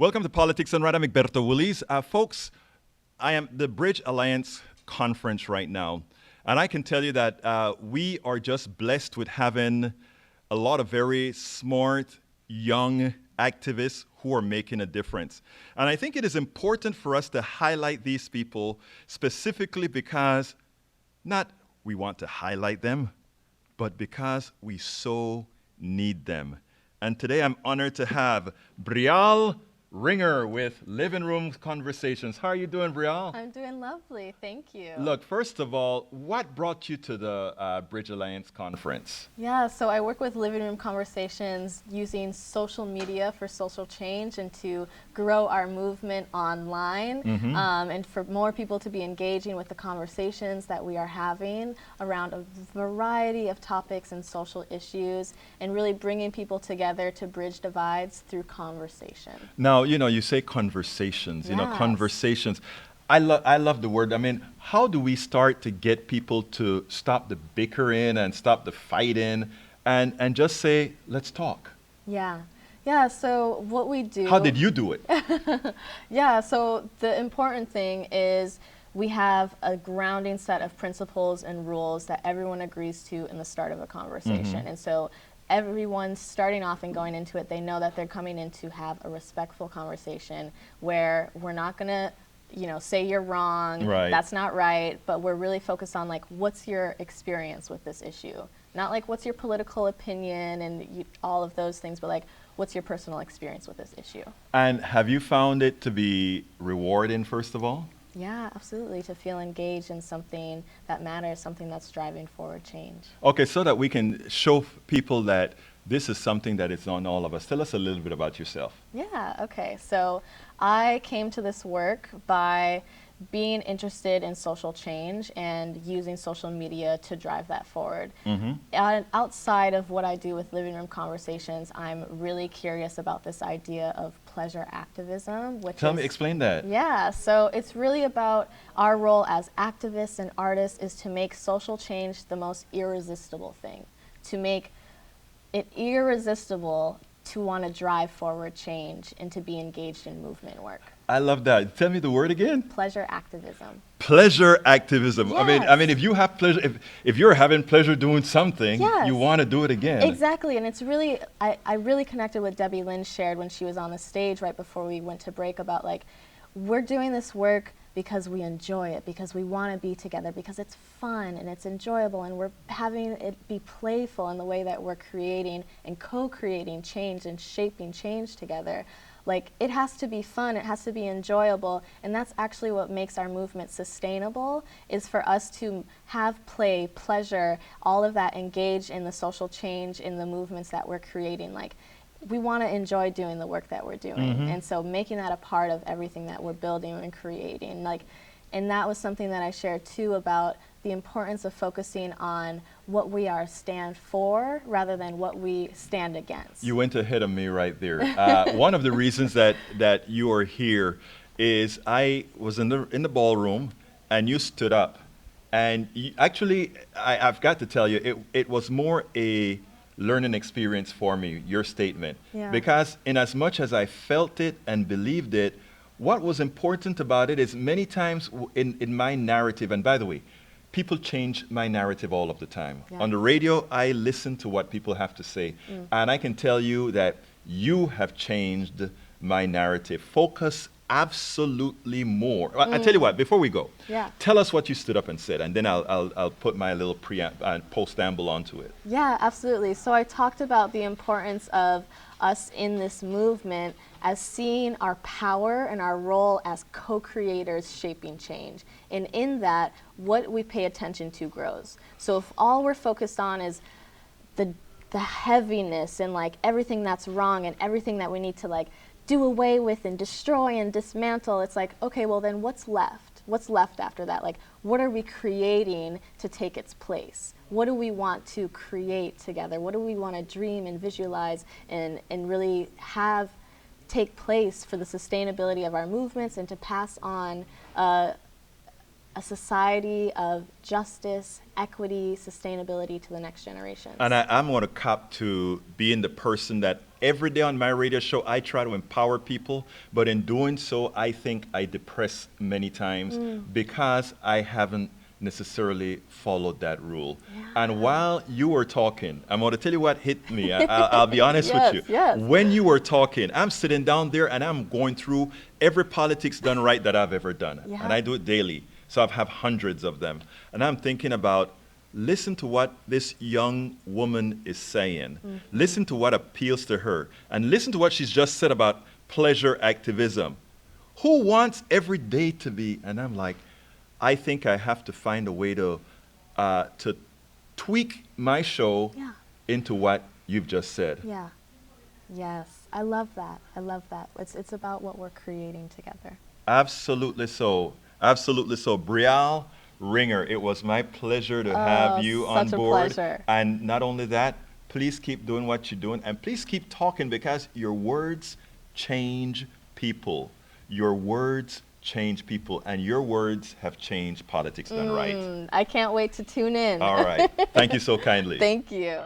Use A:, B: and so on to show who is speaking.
A: Welcome to Politics and Rad. I'm Egberto Willies. Folks, I am the Bridge Alliance conference right now, and I can tell you that we are just blessed with having a lot of very smart, young activists who are making a difference. And I think it is important for us to highlight these people specifically because not we want to highlight them, but because we so need them. And today I'm honored to have Brialle Ringer with Living Room Conversations. How are you doing, Brialle?
B: I'm doing lovely, thank you.
A: Look, first of all, what brought you to the Bridge Alliance conference?
B: Yeah, so I work with Living Room Conversations using social media for social change and to grow our movement online, and for more people to be engaging with the conversations that we are having around a variety of topics and social issues, and really bringing people together to bridge divides through conversation.
A: Now, you say conversations,
B: Yes.
A: conversations. I love the word. I mean, how do we start to get people to stop the bickering and stop the fighting and just say, let's talk?
B: Yeah, so what we do...
A: How did you do it?
B: Yeah, so the important thing is we have a grounding set of principles and rules that everyone agrees to in the start of a conversation. And so everyone starting off and going into it, they know that they're coming in to have a respectful conversation where we're not going to, say you're wrong,
A: Right.
B: That's not right, but we're really focused on like, what's your experience with this issue? Not like, what's your political opinion and all of those things, but like, what's your personal experience with this issue?
A: And have you found it to be rewarding, first of all?
B: Yeah, absolutely, to feel engaged in something that matters, something that's driving forward change.
A: Okay, so that we can show people that this is something that is on all of us. Tell us a little bit about yourself.
B: Yeah, okay. So I came to this work by being interested in social change and using social media to drive that forward. Outside of what I do with Living Room Conversations, I'm really curious about this idea of pleasure activism, which
A: Explain that.
B: Yeah, so it's really about our role as activists and artists is to make social change the most irresistible thing, to make it irresistible to want to drive forward change and to be engaged in movement work.
A: I love that. Tell me the word again.
B: Pleasure activism.
A: Pleasure activism.
B: Yes.
A: I mean, if you have pleasure, if you're having pleasure doing something,
B: Yes.
A: you want to do it again.
B: Exactly, and it's really, I really connected with Debbie Lynn shared when she was on the stage right before we went to break about like, we're doing this work because we enjoy it, because we want to be together, because it's fun and it's enjoyable, and we're having it be playful in the way that we're creating and co-creating change and shaping change together. Like, it has to be fun, it has to be enjoyable, and that's actually what makes our movement sustainable, is for us to have play, pleasure, all of that engaged in the social change, in the movements that we're creating. Like, we want to enjoy doing the work that we're doing, and so making that a part of everything that we're building and creating. Like, and that was something that I shared too about the importance of focusing on what we are stand for rather than what we stand against.
A: You went ahead of me right there. One of the reasons that you are here is I was in the ballroom and you stood up, and actually I've got to tell you it was more a learning experience for me, your statement.
B: Yeah.
A: Because in as much as I felt it and believed it, what was important about it is many times in my narrative, and by the way, people change my narrative all of the time.
B: Yeah.
A: On the radio, I listen to what people have to say, and I can tell you that you have changed my narrative. Focus absolutely more. I tell you what, before we go,
B: Yeah.
A: tell us what you stood up and said, and then I'll put my little post-amble onto it.
B: Yeah, absolutely. So I talked about the importance of us in this movement as seeing our power and our role as co-creators shaping change. And in that, what we pay attention to grows. So if all we're focused on is the heaviness and like everything that's wrong and everything that we need to like do away with and destroy and dismantle, it's like, okay, well then what's left? What's left after that? Like, what are we creating to take its place? What do we want to create together? What do we want to dream and visualize and really have take place for the sustainability of our movements and to pass on a society of justice, equity, sustainability to the next generations.
A: And I'm going to cop to being the person that every day on my radio show, I try to empower people. But in doing so, I think I depress many times because I haven't necessarily followed that rule.
B: Yeah.
A: And while you were talking, I'm going to tell you what hit me. I'll be honest
B: Yes,
A: with you.
B: yes.
A: When you were talking, I'm sitting down there and I'm going through every politics done right that I've ever done.
B: Yeah.
A: And I do it daily. So I have hundreds of them. And I'm thinking about, listen to what this young woman is saying. Listen to what appeals to her. And listen to what she's just said about pleasure activism. Who wants every day to be? And I'm like, I think I have to find a way to tweak my show
B: Yeah.
A: into what you've just said.
B: Yeah. Yes. I love that. I love that. It's about what we're creating together.
A: Absolutely so. Absolutely so. Brialle Ringer, it was my pleasure to have you on
B: such a
A: board.
B: pleasure.
A: And not only that, please keep doing what you're doing and please keep talking because your words change people. Your words change people and your words have changed politics done right.
B: I can't wait to tune in.
A: All right. Thank you so kindly.
B: Thank you.